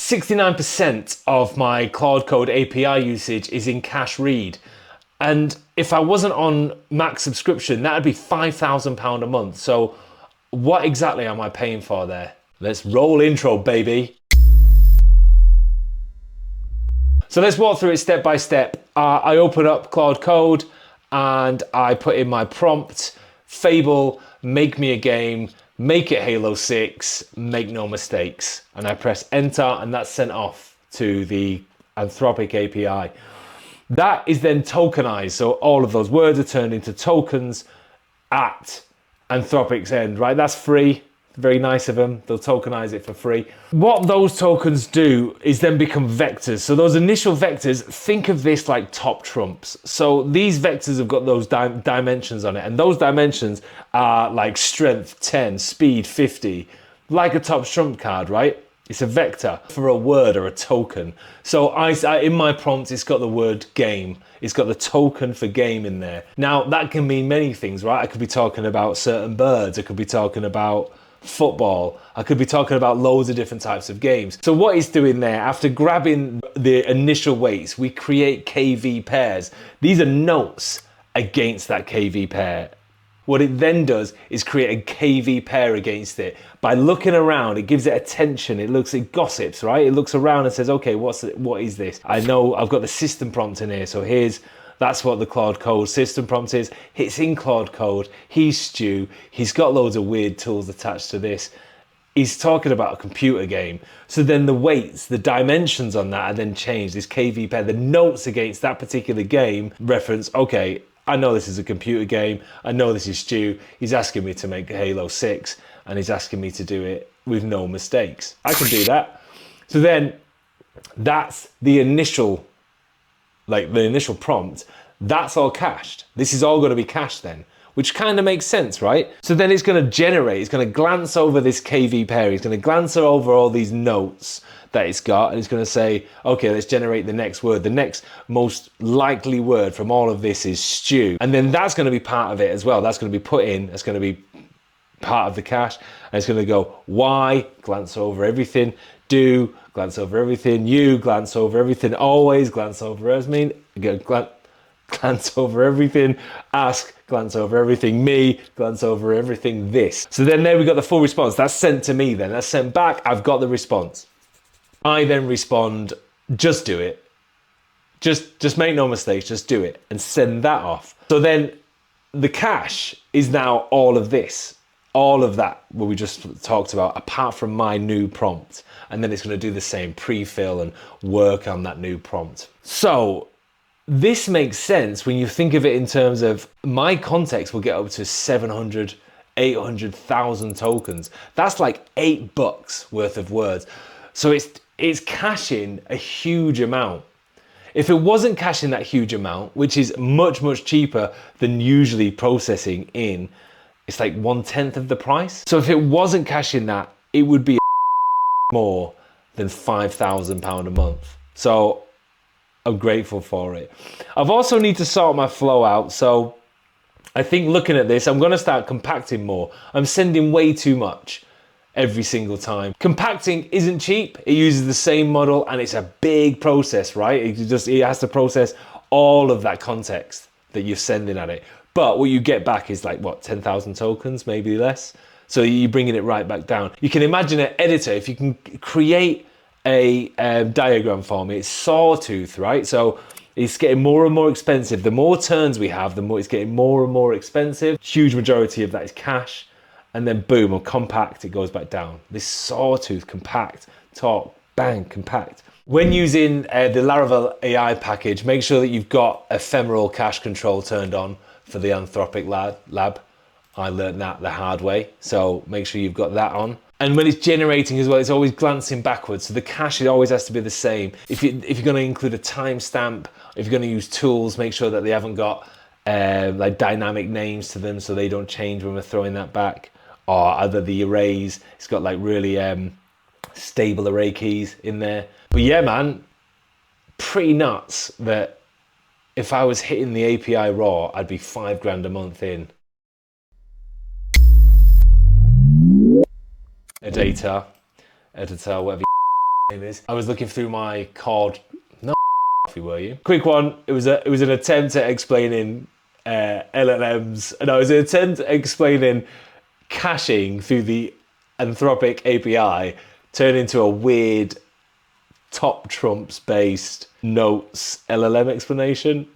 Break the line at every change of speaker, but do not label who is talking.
69% of my Claude Code API usage is in cache read. And if I wasn't on max subscription, that'd be £5,000 a month. So what exactly am I paying for there? Let's roll intro, baby. So let's walk through it step by step. I open up Claude Code and I put in my prompt, Fable, make me a game, make it Halo 6, make no mistakes. And I press enter and that's sent off to the Anthropic API. That is then tokenized. So all of those words are turned into tokens at Anthropic's end, right? That's free. Very nice of them. They'll tokenize it for free. What those tokens do is then become vectors. So those initial vectors, think of this like top trumps. So these vectors have got those dimensions on it. And those dimensions are like strength 10, speed 50, like a top trump card, right? It's a vector for a word or a token. So I in my prompt, it's got the word game. It's got the token for game in there. Now that can mean many things, right? I could be talking about certain birds. I could be talking about football. I could be talking about loads of different types of games. So what it's doing there, after grabbing the initial weights, we create KV pairs. These are notes against that KV pair. What it then does is create a KV pair against it. By looking around, it gives it attention. It gossips, right? It looks around and says, okay, what is this? I know I've got the system prompt in here. So that's what the Claude Code system prompt is. It's in Claude Code. He's Stu. He's got loads of weird tools attached to this. He's talking about a computer game. So then the weights, the dimensions on that are then changed. This KV pair, the notes against that particular game reference, okay, I know this is a computer game. I know this is Stu. He's asking me to make Halo 6 and he's asking me to do it with no mistakes. I can do that. So then that's the initial prompt. That's all cached. This is all going to be cached then, which kind of makes sense, right? So then it's going to generate, it's going to glance over this KV pair. It's going to glance over all these notes that it's got and it's going to say, okay, let's generate the next word. The next most likely word from all of this is stew. And then that's going to be part of it as well. That's going to be put in, that's going to be part of the cache. And it's going to go Y, glance over everything, do, glance over everything, you, glance over everything, always, glance over everything, glance over everything, ask, glance over everything, me, glance over everything, this. So then there we got the full response. That's sent to me then. That's sent back. I've got the response. I then respond, just do it. Just make no mistakes, just do it and send that off. So then the cache is now all of this, all of that what we just talked about, apart from my new prompt. And then it's going to do the same, pre-fill and work on that new prompt. So this makes sense when you think of it in terms of my context will get up to 700, 800,000 tokens. That's like $8 worth of words. So it's caching a huge amount. If it wasn't caching that huge amount, which is much, much cheaper than usually processing in, it's like 1/10 of the price. So if it wasn't caching that, it would be more than £5,000 a month. So I'm grateful for it. I've also need to sort my flow out. So I think looking at this, I'm going to start compacting more. I'm sending way too much every single time. Compacting isn't cheap. It uses the same model and it's a big process, right? It has to process all of that context that you're sending at it. But what you get back is like, what, 10,000 tokens, maybe less? So you're bringing it right back down. You can imagine an editor, if you can create a diagram for me, it's sawtooth, right? So it's getting more and more expensive. The more turns we have, the more it's getting more and more expensive. Huge majority of that is cash. And then boom, on compact, it goes back down. This sawtooth, compact, talk, bang, compact. When using the Laravel AI package, make sure that you've got ephemeral cache control turned on for the Anthropic Lab. I learned that the hard way, so make sure you've got that on. And when it's generating as well, it's always glancing backwards. So the cache always has to be the same. If you're going to include a timestamp, if you're going to use tools, make sure that they haven't got like dynamic names to them so they don't change when we're throwing that back. Or either the arrays, it's got like really stable array keys in there. But yeah, man, pretty nuts that if I was hitting the API raw, I'd be $5,000 a month in. A data editor, whatever. name is. I was looking through my Claude. No, were you? Quick one. It was an attempt at explaining LLMs, and it was an attempt at explaining caching through the Anthropic API turned into a weird top trumps based notes LLM explanation.